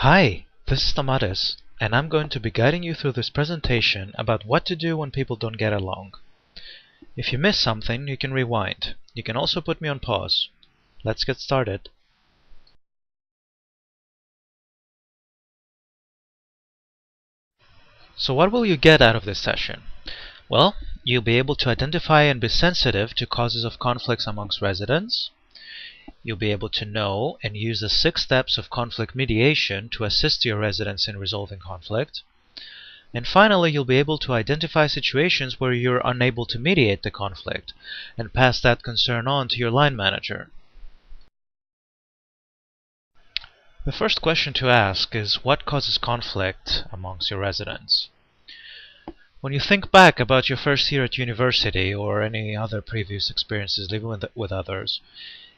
Hi, this is Tomatis, and I'm going to be guiding you through this presentation about what to do when people don't get along. If you miss something, you can rewind. You can also put me on pause. Let's get started. So what will you get out of this session? Well, you'll be able to identify and be sensitive to causes of conflicts amongst residents. You'll be able to know and use the 6 steps of conflict mediation to assist your residents in resolving conflict. And finally, you'll be able to identify situations where you're unable to mediate the conflict and pass that concern on to your line manager. The first question to ask is, what causes conflict amongst your residents? When you think back about your first year at university or any other previous experiences living with others,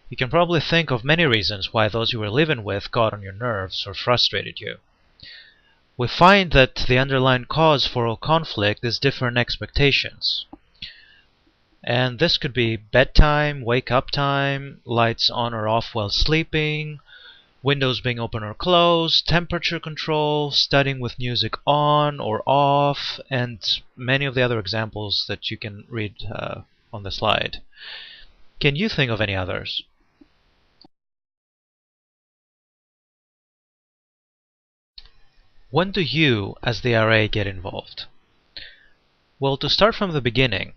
you can probably think of many reasons why those you were living with got on your nerves or frustrated you. We find that the underlying cause for all conflict is different expectations. And this could be bedtime, wake-up time, lights on or off while sleeping, windows being open or closed, temperature control, studying with music on or off, and many of the other examples that you can read on the slide. Can you think of any others? When do you, as the RA, get involved? Well, to start from the beginning,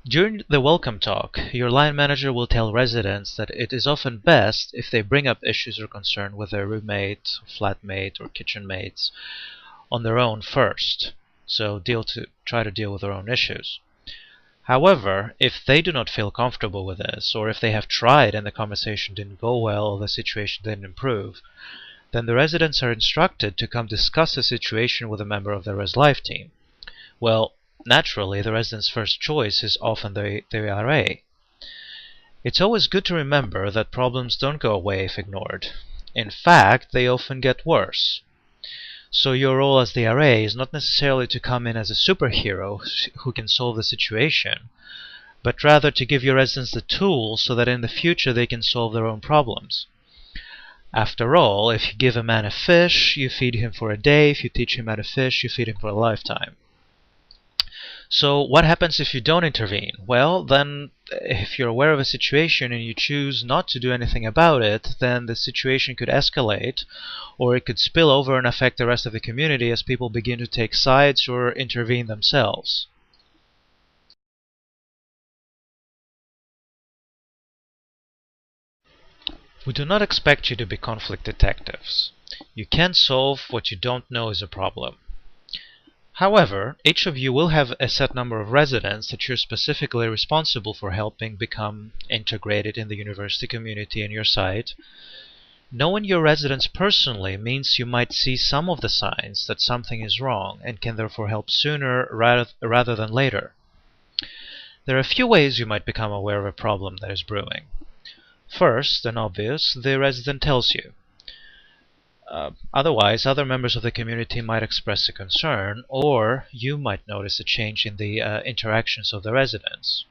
during the welcome talk, your line manager will tell residents that it is often best if they bring up issues or concern with their roommate, flatmate, or kitchen mates on their own first, so try to deal with their own issues. However, if they do not feel comfortable with this, or if they have tried and the conversation didn't go well or the situation didn't improve, then the residents are instructed to come discuss the situation with a member of the Res Life team. Well, naturally, the resident's first choice is often the RA. It's always good to remember that problems don't go away if ignored. In fact, they often get worse. So your role as the RA is not necessarily to come in as a superhero who can solve the situation, but rather to give your residents the tools so that in the future they can solve their own problems. After all, if you give a man a fish, you feed him for a day. If you teach him how to fish, you feed him for a lifetime. So what happens if you don't intervene? Well, then if you're aware of a situation and you choose not to do anything about it, then the situation could escalate, or it could spill over and affect the rest of the community as people begin to take sides or intervene themselves. We do not expect you to be conflict detectives. You can't solve what you don't know is a problem. However, each of you will have a set number of residents that you're specifically responsible for helping become integrated in the university community and your site. Knowing your residents personally means you might see some of the signs that something is wrong and can therefore help sooner rather than later. There are a few ways you might become aware of a problem that is brewing. First, and obvious, the resident tells you. Otherwise, other members of the community might express a concern, or you might notice a change in the interactions of the residents.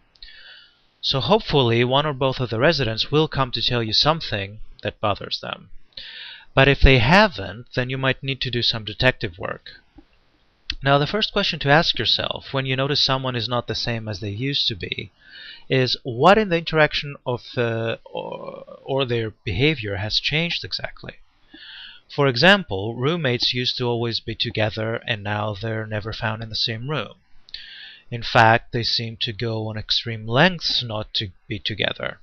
So hopefully one or both of the residents will come to tell you something that bothers them. But if they haven't, then you might need to do some detective work. Now, the first question to ask yourself when you notice someone is not the same as they used to be is, what in the interaction of or their behavior has changed exactly? For example, roommates used to always be together and now they're never found in the same room. In fact, they seem to go on extreme lengths not to be together.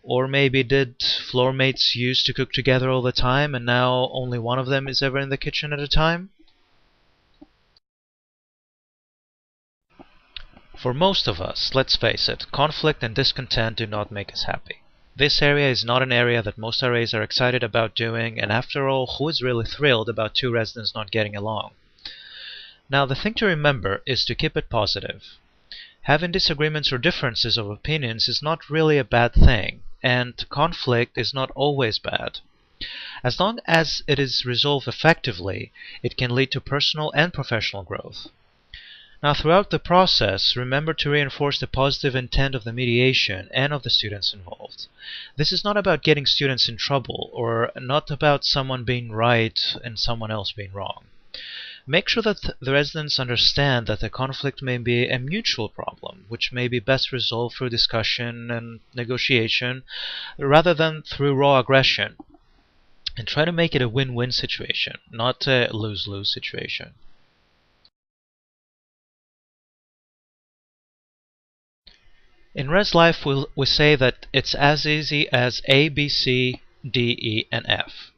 Or maybe did floormates used to cook together all the time and now only one of them is ever in the kitchen at a time? For most of us, let's face it, conflict and discontent do not make us happy. This area is not an area that most RAs are excited about doing, and after all, who is really thrilled about 2 residents not getting along? Now, the thing to remember is to keep it positive. Having disagreements or differences of opinions is not really a bad thing, and conflict is not always bad. As long as it is resolved effectively, it can lead to personal and professional growth. Now, throughout the process, remember to reinforce the positive intent of the mediation and of the students involved. This is not about getting students in trouble, or not about someone being right and someone else being wrong. Make sure that the residents understand that the conflict may be a mutual problem, which may be best resolved through discussion and negotiation rather than through raw aggression. And try to make it a win-win situation, not a lose-lose situation. In res life, we say that it's as easy as A, B, C, D, E, and F.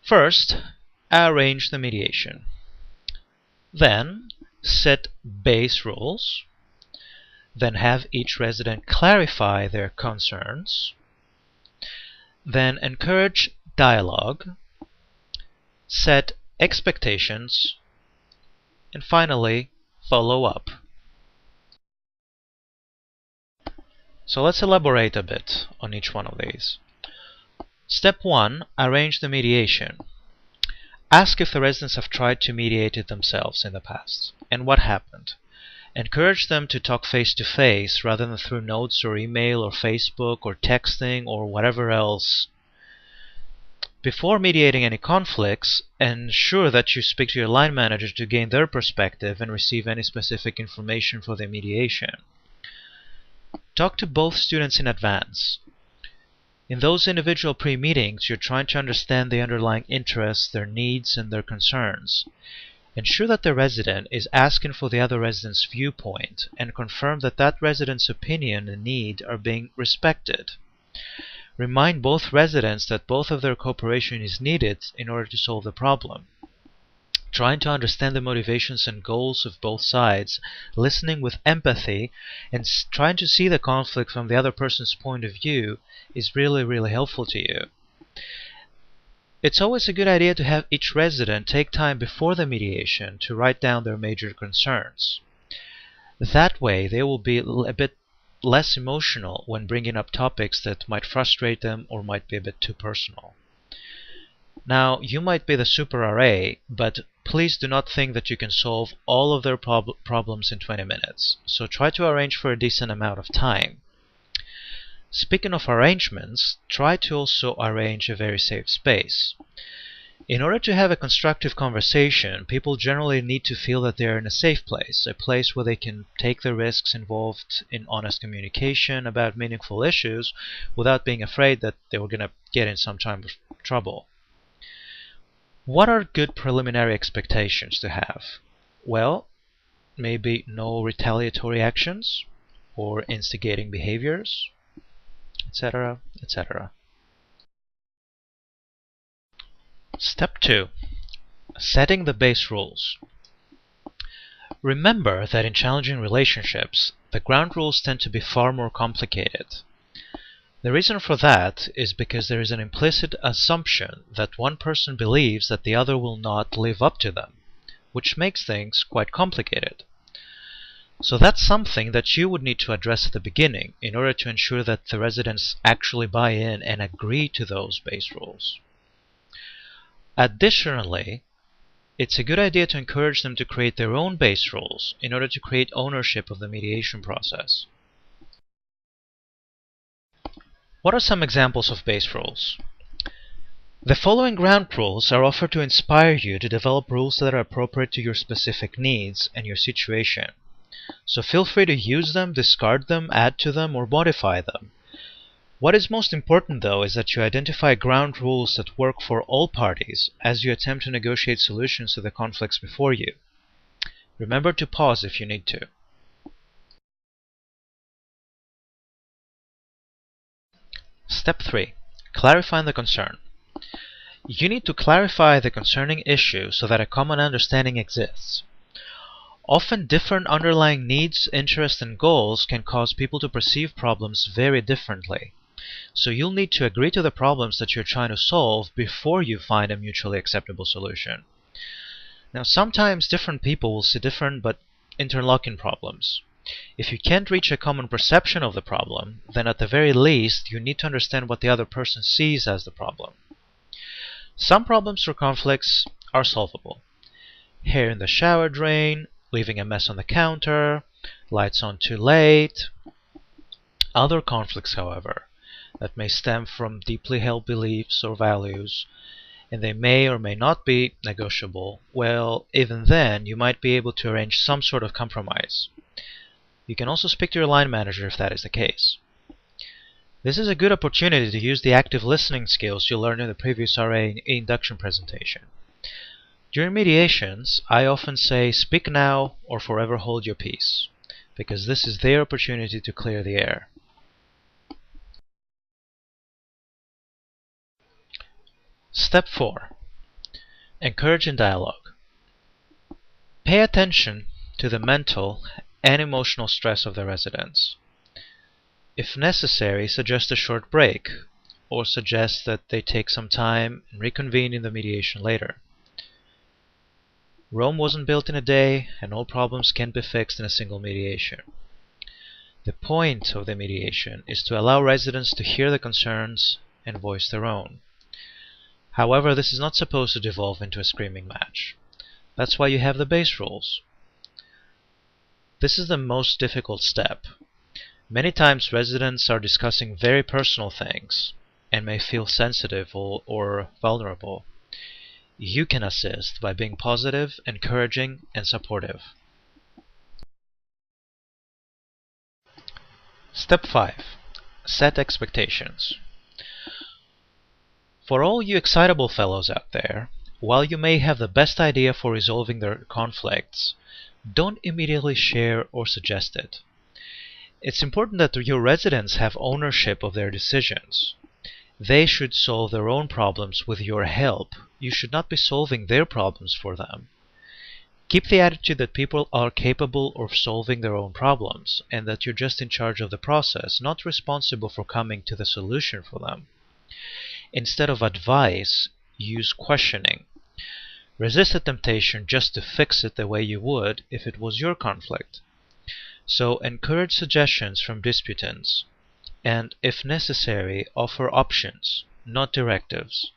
First, arrange the mediation. Then, set base rules. Then have each resident clarify their concerns. Then encourage dialogue. Set expectations. And finally, follow up. So let's elaborate a bit on each one of these. Step 1. Arrange the mediation. Ask if the residents have tried to mediate it themselves in the past, and what happened. Encourage them to talk face to face rather than through notes or email or Facebook or texting or whatever else. Before mediating any conflicts, ensure that you speak to your line manager to gain their perspective and receive any specific information for the mediation. Talk to both students in advance. In those individual pre-meetings, you're trying to understand the underlying interests, their needs, and their concerns. Ensure that the resident is asking for the other resident's viewpoint and confirm that that resident's opinion and need are being respected. Remind both residents that both of their cooperation is needed in order to solve the problem. Trying to understand the motivations and goals of both sides, listening with empathy, and trying to see the conflict from the other person's point of view is really helpful to you. It's always a good idea to have each resident take time before the mediation to write down their major concerns. That way, they will be a bit less emotional when bringing up topics that might frustrate them or might be a bit too personal. Now, you might be the super RA, but please do not think that you can solve all of their problems in 20 minutes, so try to arrange for a decent amount of time. Speaking of arrangements, try to also arrange a very safe space. In order to have a constructive conversation, people generally need to feel that they're in a safe place, a place where they can take the risks involved in honest communication about meaningful issues without being afraid that they were going to get in some kind of trouble. What are good preliminary expectations to have? Well, maybe no retaliatory actions or instigating behaviors, etc., etc. Step 2. Setting the base rules. Remember that in challenging relationships, the ground rules tend to be far more complicated. The reason for that is because there is an implicit assumption that one person believes that the other will not live up to them, which makes things quite complicated. So that's something that you would need to address at the beginning in order to ensure that the residents actually buy in and agree to those base rules. Additionally, it's a good idea to encourage them to create their own base rules in order to create ownership of the mediation process. What are some examples of base rules? The following ground rules are offered to inspire you to develop rules that are appropriate to your specific needs and your situation. So feel free to use them, discard them, add to them, or modify them. What is most important, though, is that you identify ground rules that work for all parties as you attempt to negotiate solutions to the conflicts before you. Remember to pause if you need to. Step 3. Clarifying the concern. You need to clarify the concerning issue so that a common understanding exists. Often different underlying needs, interests, and goals can cause people to perceive problems very differently. So you'll need to agree to the problems that you're trying to solve before you find a mutually acceptable solution. Now, sometimes different people will see different but interlocking problems. If you can't reach a common perception of the problem, then at the very least you need to understand what the other person sees as the problem. Some problems or conflicts are solvable. Hair in the shower drain, leaving a mess on the counter, lights on too late. Other conflicts, however, that may stem from deeply held beliefs or values, and they may or may not be negotiable, well, even then, you might be able to arrange some sort of compromise. You can also speak to your line manager if that is the case. This is a good opportunity to use the active listening skills you learned in the previous RA induction presentation. During mediations, I often say, speak now or forever hold your peace, because this is their opportunity to clear the air. Step 4. Encourage in dialogue. Pay attention to the mental and emotional stress of the residents. If necessary, suggest a short break, or suggest that they take some time and reconvene in the mediation later. Rome wasn't built in a day, and all problems can't be fixed in a single mediation. The point of the mediation is to allow residents to hear the concerns and voice their own. However, this is not supposed to devolve into a screaming match. That's why you have the base rules. This is the most difficult step. Many times residents are discussing very personal things and may feel sensitive or vulnerable. You can assist by being positive, encouraging, and supportive. Step 5. Set expectations. For all you excitable fellows out there, while you may have the best idea for resolving their conflicts, don't immediately share or suggest it. It's important that your residents have ownership of their decisions. They should solve their own problems with your help. You should not be solving their problems for them. Keep the attitude that people are capable of solving their own problems, and that you're just in charge of the process, not responsible for coming to the solution for them. Instead of advice, use questioning. Resist the temptation just to fix it the way you would if it was your conflict. So encourage suggestions from disputants, and if necessary, offer options, not directives.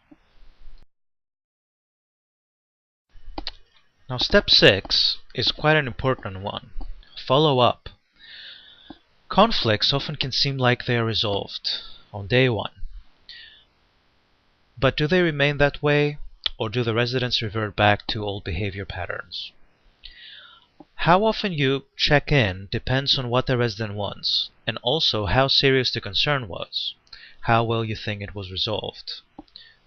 Now step 6 is quite an important one. Follow up. Conflicts often can seem like they are resolved on day 1. But do they remain that way, or do the residents revert back to old behavior patterns? How often you check in depends on what the resident wants, and also how serious the concern was, how well you think it was resolved.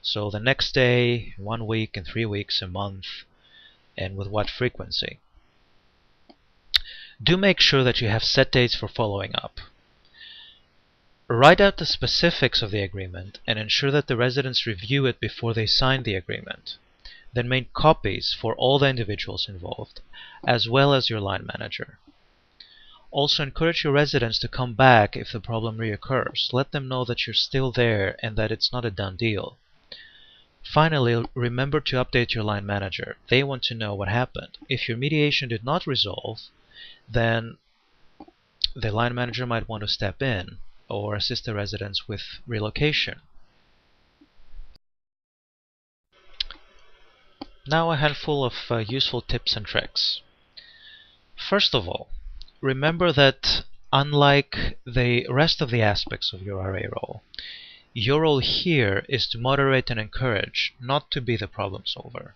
So the next day, 1 week, in 3 weeks, a month, and with what frequency. Do make sure that you have set dates for following up. Write out the specifics of the agreement and ensure that the residents review it before they sign the agreement. Then make copies for all the individuals involved, as well as your line manager. Also encourage your residents to come back if the problem reoccurs. Let them know that you're still there and that it's not a done deal. Finally, remember to update your line manager. They want to know what happened. If your mediation did not resolve, then the line manager might want to step in or assist the residents with relocation. Now a handful of useful tips and tricks. First of all, remember that unlike the rest of the aspects of your RA role, your role here is to moderate and encourage, not to be the problem solver.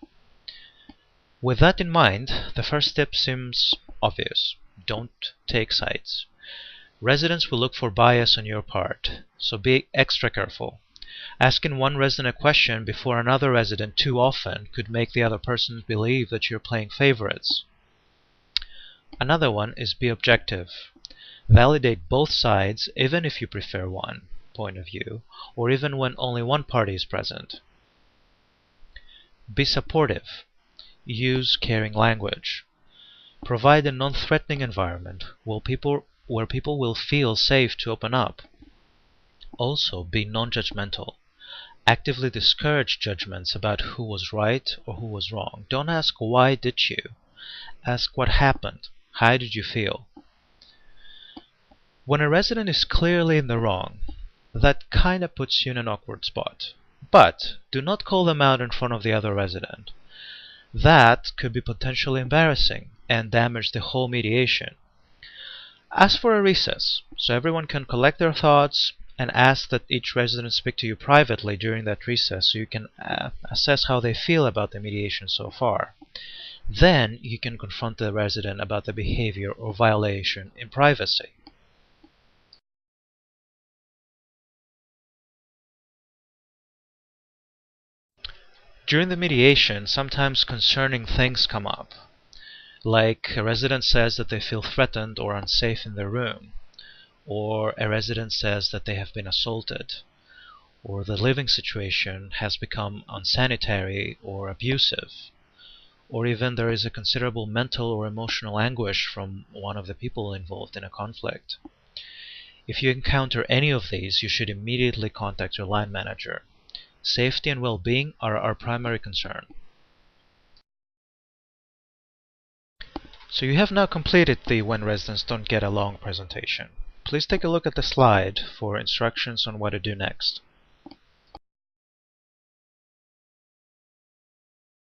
With that in mind, the first tip seems obvious. Don't take sides. Residents will look for bias on your part, so be extra careful. Asking one resident a question before another resident too often could make the other person believe that you're playing favorites. Another one is be objective. Validate both sides, even if you prefer one point of view, or even when only one party is present. Be supportive. Use caring language. Provide a non-threatening environment where people will feel safe to open up. Also, be non-judgmental. Actively discourage judgments about who was right or who was wrong. Don't ask why did you. Ask what happened. How did you feel? When a resident is clearly in the wrong, that kinda puts you in an awkward spot. But do not call them out in front of the other resident. That could be potentially embarrassing. and damage the whole mediation. Ask for a recess, so everyone can collect their thoughts, and ask that each resident speak to you privately during that recess so you can assess how they feel about the mediation so far. Then you can confront the resident about the behavior or violation in privacy. During the mediation, sometimes concerning things come up, like a resident says that they feel threatened or unsafe in their room, or a resident says that they have been assaulted, or the living situation has become unsanitary or abusive, or even there is a considerable mental or emotional anguish from one of the people involved in a conflict. If you encounter any of these, you should immediately contact your line manager. Safety and well-being are our primary concern. So you have now completed the When Residents Don't Get Along presentation. Please take a look at the slide for instructions on what to do next.